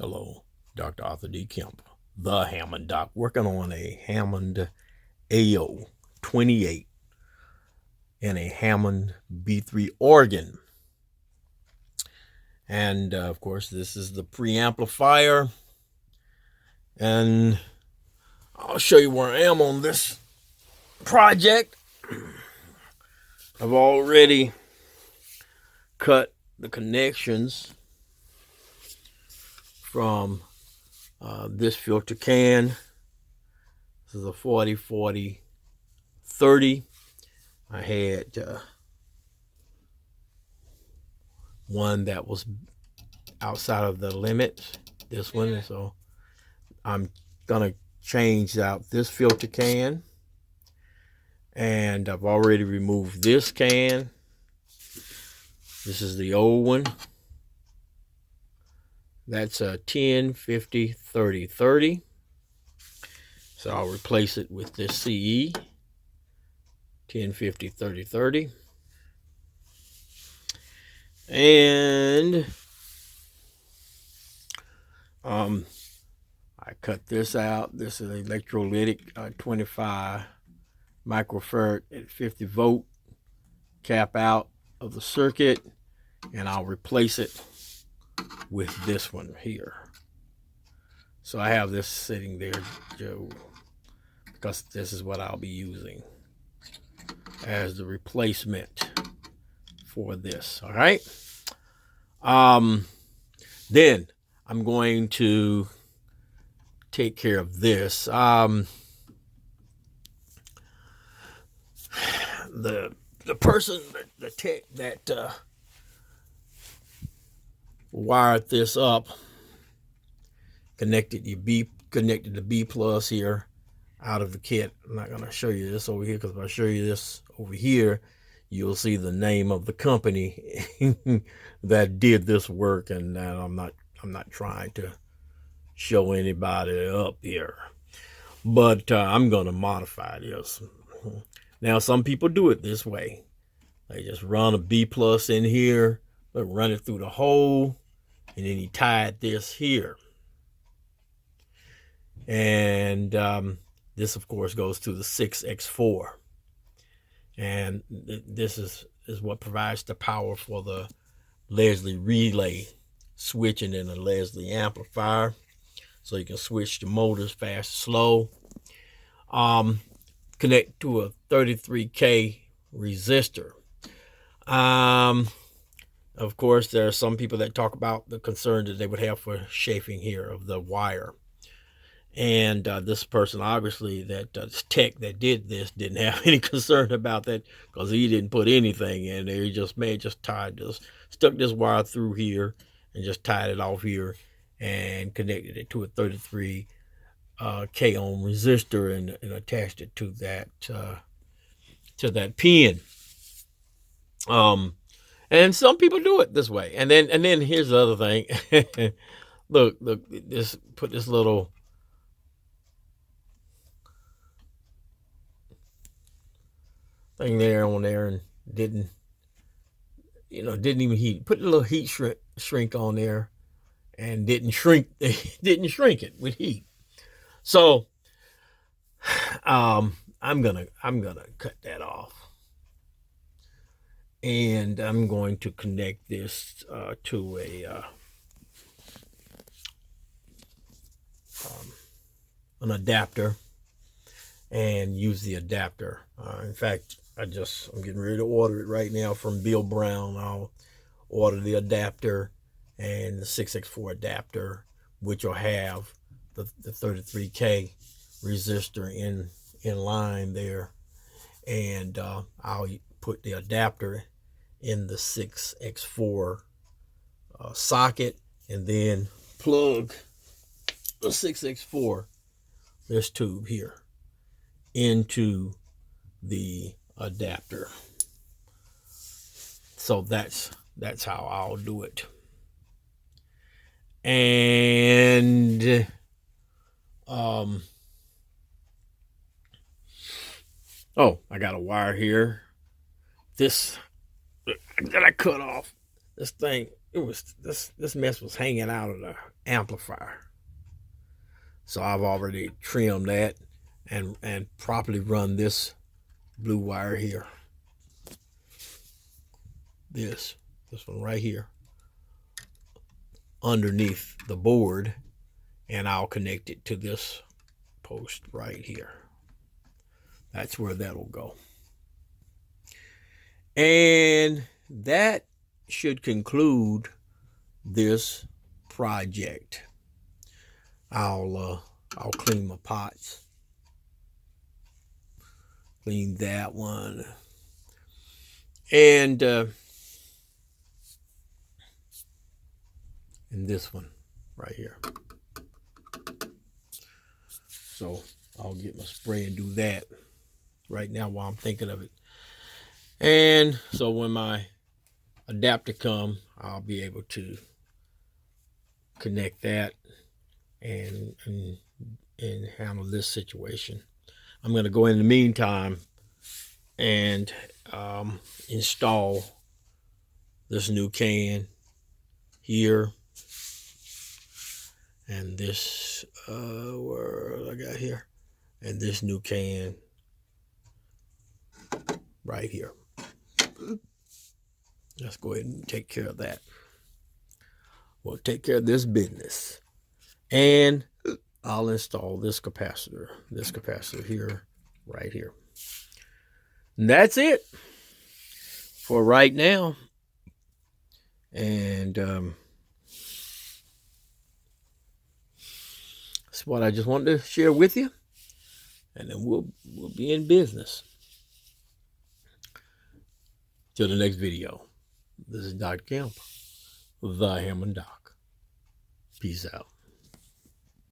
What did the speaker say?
Hello, Dr. Arthur D. Kemp, the Hammond Doc, working on a Hammond AO28 and a Hammond B3 organ. And of course, this is the preamplifier. And I'll show you where I am on this project. I've already cut the connections from this filter can. This is a 40-40-30. I had one that was outside of the limits, this one, so I'm gonna change out this filter can, and I've already removed this can. This is the old one. That's a 10-50-30-30. So I'll replace it with this CE 10-50-30-30. And I cut this out. This is Electrolytic 25 microfarad at 50 volt cap out of the circuit, and I'll replace it with this one here. So I have this sitting there, Joe, because this is what I'll be using as the replacement for this. All right. Then I'm going to take care of this. The person, the tech that wired this up, connected the B plus here out of the kit. I'm not going to show you this over here, because if I show you this over here, you'll see the name of the company that did this work, and I'm not trying to show anybody up here, but I'm going to modify this. Now, some people do it this way. They just run a B plus in here, but run it through the hole, and then he tied this here. And this, of course, goes to the 6X4. And this is what provides the power for the Leslie relay switching in a Leslie amplifier. So you can switch the motors fast, slow. Connect to a 33K resistor. Of course, there are some people that talk about the concern that they would have for chafing here of the wire. And this person, obviously, this tech that did this didn't have any concern about that, because he didn't put anything in there. He just stuck this wire through here and just tied it off here and connected it to a 33 K ohm resistor and attached it to that pin. And some people do it this way. And then here's the other thing. look, put this little thing there on there, and didn't even heat. Put a little heat shrink on there, and didn't shrink it with heat. So I'm gonna cut that off, and I'm going to connect this to an adapter, and use the adapter. In fact, I'm getting ready to order it right now from Bill Brown. I'll order the adapter and the 6X4 adapter, which will have the 33K resistor in line there, and I'll put the adapter in the 6X4 socket, and then plug the 6X4, this tube here, into the adapter. So that's how I'll do it. And oh, I got a wire here. This that I cut off. This thing, this mess was hanging out of amplifier. So I've already trimmed that and properly run this blue wire here. This one right here underneath the board, and I'll connect it to this post right here. That's where that'll go. And that should conclude this project. I'll clean my pots. Clean that one. And this one right here. So I'll get my spray and do that right now while I'm thinking of it. And so when my adapter comes, I'll be able to connect that and handle this situation. I'm going to go in the meantime and install this new can here, and this where I got here, and this new can right here. Let's go ahead and take care of that. We'll take care of this business, and I'll install this capacitor here, right here. And that's it for right now. And that's what I just wanted to share with you. And then we'll be in business. Till the next video. This is Dr. Kemp, the Hammond Doc. Peace out.